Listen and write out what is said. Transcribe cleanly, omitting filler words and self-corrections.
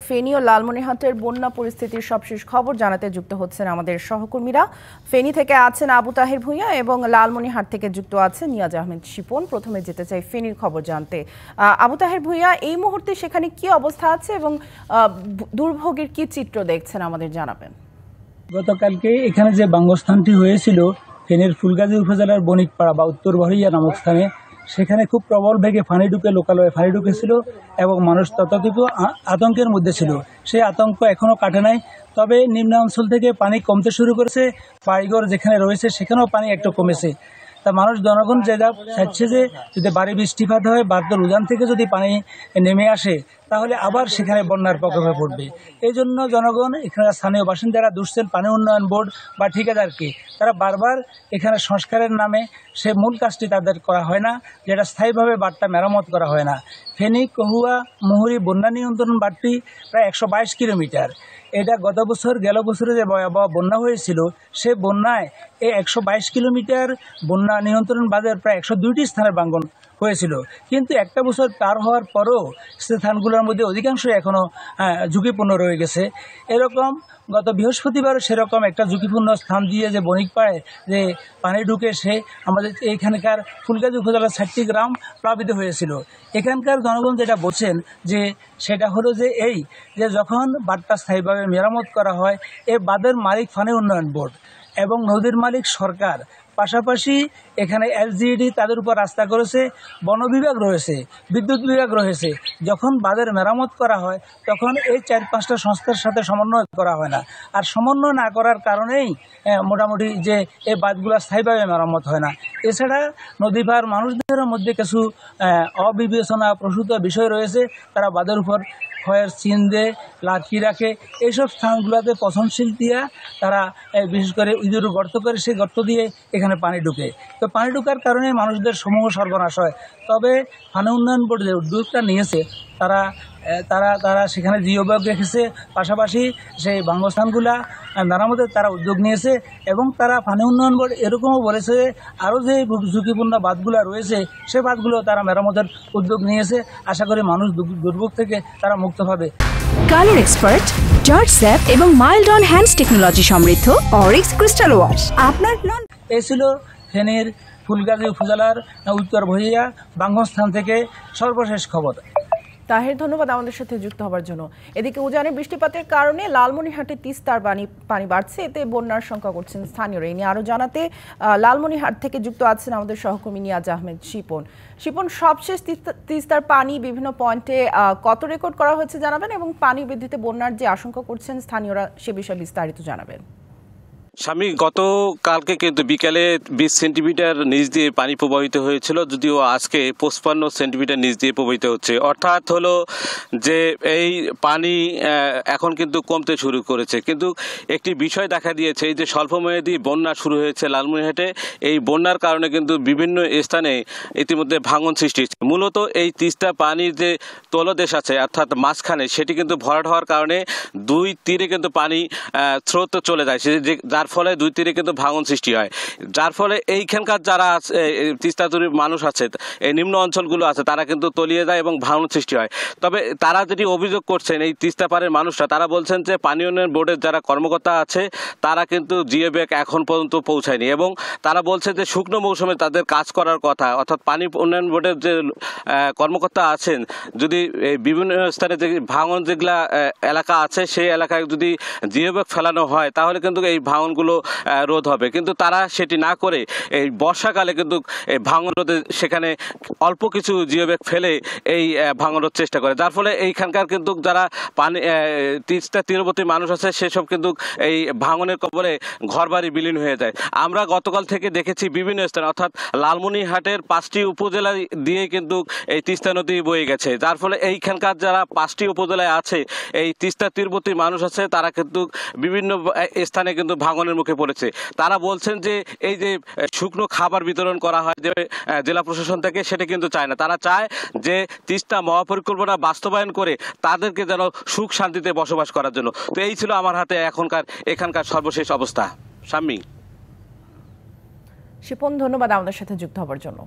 ফেনী ও লালমনিরহাটের বন্যা পরিস্থিতির সবশেষ খবর জানাতে যুক্ত হচ্ছেন আমাদের সহকর্মীরা। ফেনী থেকে আছেন আবু তাহের ভূঁইয়া এবং লালমনিরহাট থেকে যুক্ত আছেন নিয়াজ আহমেদ শিপন। প্রথমে যেতে চাই ফেনীর খবর জানতে। আবু তাহের ভূঁইয়া, এই মুহূর্তে সেখানে কি অবস্থা আছে এবং দুর্ভোগের কি চিত্র দেখছেন আমাদের জানাবেন। গতকালকে এখানে যে বাঙ্গস্থানটি হয়েছিল ফেনীর ফুলগাজী উপজেলার বণিকপাড়া বা উত্তর বাহিয়া নামক স্থানে, সেখানে খুব প্রবল বেগে পানি ঢুকে লোকালয়ে পানি ঢুকেছিল এবং মানুষ তথাকথিত আতঙ্কের মধ্যে ছিল। সেই আতঙ্ক এখনও কাটে নাই, তবে নিম্নাঞ্চল থেকে পানি কমতে শুরু করেছে। বাড়িঘর যেখানে রয়েছে সেখানেও পানি একটু কমেছে। তা মানুষ জনগণ যেটা চাইছে যে যদি বাড়ি বৃষ্টিপাত হয়, বারদর উজান থেকে যদি পানি নেমে আসে তাহলে আবার সেখানে বন্যার প্রকোপে পড়বে। এই জন্য জনগণ, এখানে স্থানীয় বাসিন্দারা দুষছেন পানি উন্নয়ন বোর্ড বা ঠিকাদারকে। তারা বারবার এখানে সংস্কারের নামে সে মূল কাজটি তাদের করা হয় না, যেটা স্থায়ীভাবে বাঁধটা মেরামত করা হয় না। ফেনী কহুয়া মুহুরী বন্যা নিয়ন্ত্রণ বাঁধটি প্রায় 122 কিলোমিটার। এটা গত বছর গেল বছরে যে ভয়াবহ বন্যা হয়েছিল, সে বন্যায় এই 122 কিলোমিটার বন্যা নিয়ন্ত্রণ বাঁধের প্রায় 102টি স্থানের ভাঙন হয়েছিল। কিন্তু একটা বছর পার হওয়ার পরও স্থানগুলোর মধ্যে অধিকাংশই এখনও ঝুঁকিপূর্ণ রয়ে গেছে। এরকম গত বৃহস্পতিবারও সেরকম একটা ঝুঁকিপূর্ণ স্থান দিয়ে যে বণিকপাড়ায় যে পানি ঢুকে সে আমাদের এইখানকার ফুলগাজী উপজেলার 60টি গ্রাম প্লাবিত হয়েছিল। এখানকার জনগণ যেটা বলছেন যে সেটা হলো যে এই যে যখন বাঁধটা স্থায়ীভাবে মেরামত করা হয়, এই বাঁধের মালিক পানি উন্নয়ন বোর্ড এবং নদীর মালিক সরকার, পাশাপাশি এখানে এলজিইডি তাদের উপর আস্থা করেছে, বন বিভাগ রয়েছে, বিদ্যুৎ বিভাগ রয়েছে। যখন বাঁধের মেরামত করা হয় তখন এই 4-5টা সংস্থার সাথে সমন্বয় করা হয় না। আর সমন্বয় না করার কারণেই মোটামুটি যে এই বাঁধগুলো স্থায়ীভাবে মেরামত হয় না। এছাড়া নদীপার মানুষদের মধ্যে কিছু অবিবেচনা প্রসূত বিষয় রয়েছে। তারা বাঁধের উপর ক্ষয়ের চিহ্ন দিয়ে লাঠি রাখে, এইসব স্থানগুলোতে পচনশীল দিয়া তারা বিশেষ করে ইঁদুর গর্ত করে সেই গর্ত দিয়ে এখানে পানি ঢুকে। তো পানি ঢোকার কারণে মানুষদের সমূহ সর্বনাশ হয়। তবে পানি উন্নয়ন বোর্ড যে উদ্যোগটা নিয়েছে, তারা তারা তারা সেখানে জিওব্যাগ রেখেছে, পাশাপাশি সেই বাঙ্গস্থানগুলা মেরামতের তারা উদ্যোগ নিয়েছে। এবং তারা পানি উন্নয়ন বোর্ড এরকমও বলেছে আরও যে ঝুঁকিপূর্ণ বাঁধগুলো রয়েছে সে বাঁধগুলো তারা মেরামতের উদ্যোগ নিয়েছে। আশা করি মানুষ দুর্ভোগ থেকে তারা মুক্ত হবে। কালার এক্সপার্ট, জর্জ স্যাপ এবং মাইল্ড অন হ্যান্ডস টেকনোলজি সমৃদ্ধ অরিক্স ক্রিস্টাল ওয়াশ আপনার এই ছিল ফেনীর ফুলগাজী উপজেলার উত্তর বহিয়া বাঙ্গস্থান থেকে সর্বশেষ খবর। তাহের, ধন্যবাদ আমাদের সাথে যুক্ত হওয়ার জন্য। এদিকে উজানে বৃষ্টিপাতের কারণে লালমনিরহাটে তিস্তার পানি বাড়ছে, এতে বন্যার শঙ্কা করছেন স্থানীয়রা। এই নিয়ে আরও জানাতে লালমনিরহাট থেকে যুক্ত আছেন আমাদের সহকর্মী নিয়াজ আহমেদ শিপন। সবশেষ তিস্তার পানি বিভিন্ন পয়েন্টে কত রেকর্ড করা হয়েছে জানাবেন, এবং পানি বৃদ্ধিতে বন্যার যে আশঙ্কা করছেন স্থানীয়রা সে বিষয়ে বিস্তারিত জানাবেন। স্বামী, গতকালকে কিন্তু বিকালে 20 সেন্টিমিটার নিচ দিয়ে পানি প্রবাহিত হয়েছিল, যদিও আজকে 55 সেন্টিমিটার নিচ দিয়ে প্রবাহিত হচ্ছে। অর্থাৎ হলো যে এই পানি এখন কিন্তু কমতে শুরু করেছে। কিন্তু একটি বিষয় দেখা দিয়েছে, এই যে স্বল্পমেয়াদী বন্যা শুরু হয়েছে লালমনিরহাটে, এই বন্যার কারণে কিন্তু বিভিন্ন স্থানে ইতিমধ্যে ভাঙন সৃষ্টি হচ্ছে। মূলত এই তিস্তা পানির যে তলদেশ আছে অর্থাৎ মাঝখানে, সেটি কিন্তু ভরাট হওয়ার কারণে দুই তীরে কিন্তু পানি স্রোত চলে যায়, যার ফলে দুই তীরে কিন্তু ভাঙন সৃষ্টি হয়। যার ফলে এইখানকার যারা তিস্তাতলির মানুষ আছে, এই নিম্ন অঞ্চলগুলো আছে, তারা কিন্তু তলিয়ে যায় এবং ভাঙন সৃষ্টি হয়। তবে তারা যেটি অভিযোগ করছেন, এই তিস্তা পাড়ের মানুষরা, তারা বলছেন যে পানি উন্নয়ন বোর্ডের যারা কর্মকর্তা আছে তারা কিন্তু জিওব্যাগ এখন পর্যন্ত পৌঁছায়নি, এবং তারা বলছে যে শুকনো মৌসুমে তাদের কাজ করার কথা। অর্থাৎ পানি উন্নয়ন বোর্ডের যে কর্মকর্তা আছেন, যদি বিভিন্ন স্থানে যে ভাঙন যেগুলা এলাকা আছে সেই এলাকায় যদি জিওব্যাগ ফেলানো হয় তাহলে কিন্তু এই ভাঙন রোধ হবে। কিন্তু তারা সেটি না করে এই বর্ষাকালে কিন্তু ভাঙন রোধে সেখানে অল্প কিছু জিওব্যাগ ফেলে এই ভাঙন রোধ চেষ্টা করে, যার ফলে এইখানকার কিন্তু যারা পানি তিস্তা তীরবর্তী মানুষ আছে সেসব কিন্তু এই ভাঙনের কবলে ঘরবাড়ি বিলীন হয়ে যায়। আমরা গতকাল থেকে দেখেছি বিভিন্ন স্থানে, অর্থাৎ লালমনিরহাটের 5টি উপজেলা দিয়ে কিন্তু এই তিস্তা নদী বয়ে গেছে, যার ফলে এইখানকার যারা 5টি উপজেলায় আছে এই তিস্তা তীরবর্তী মানুষ আছে তারা কিন্তু বিভিন্ন স্থানে কিন্তু ভাঙনের মুখে পড়েছে। তারা বলছেন যে এই যে শুকনো খাবার বিতরণ করা হয় যে জেলা প্রশাসন থেকে, সেটা কিন্তু চায় না। তারা চায় যে তিস্তা মহাপরিকল্পনা বাস্তবায়ন করে তাদেরকে যেন সুখ শান্তিতে বসবাস করার জন্য। তো এই ছিল আমার হাতে এখানকার সর্বশেষ অবস্থা। শাম্মী, শিপন, ধন্যবাদ আমাদের সাথে যুক্ত হওয়ার জন্য।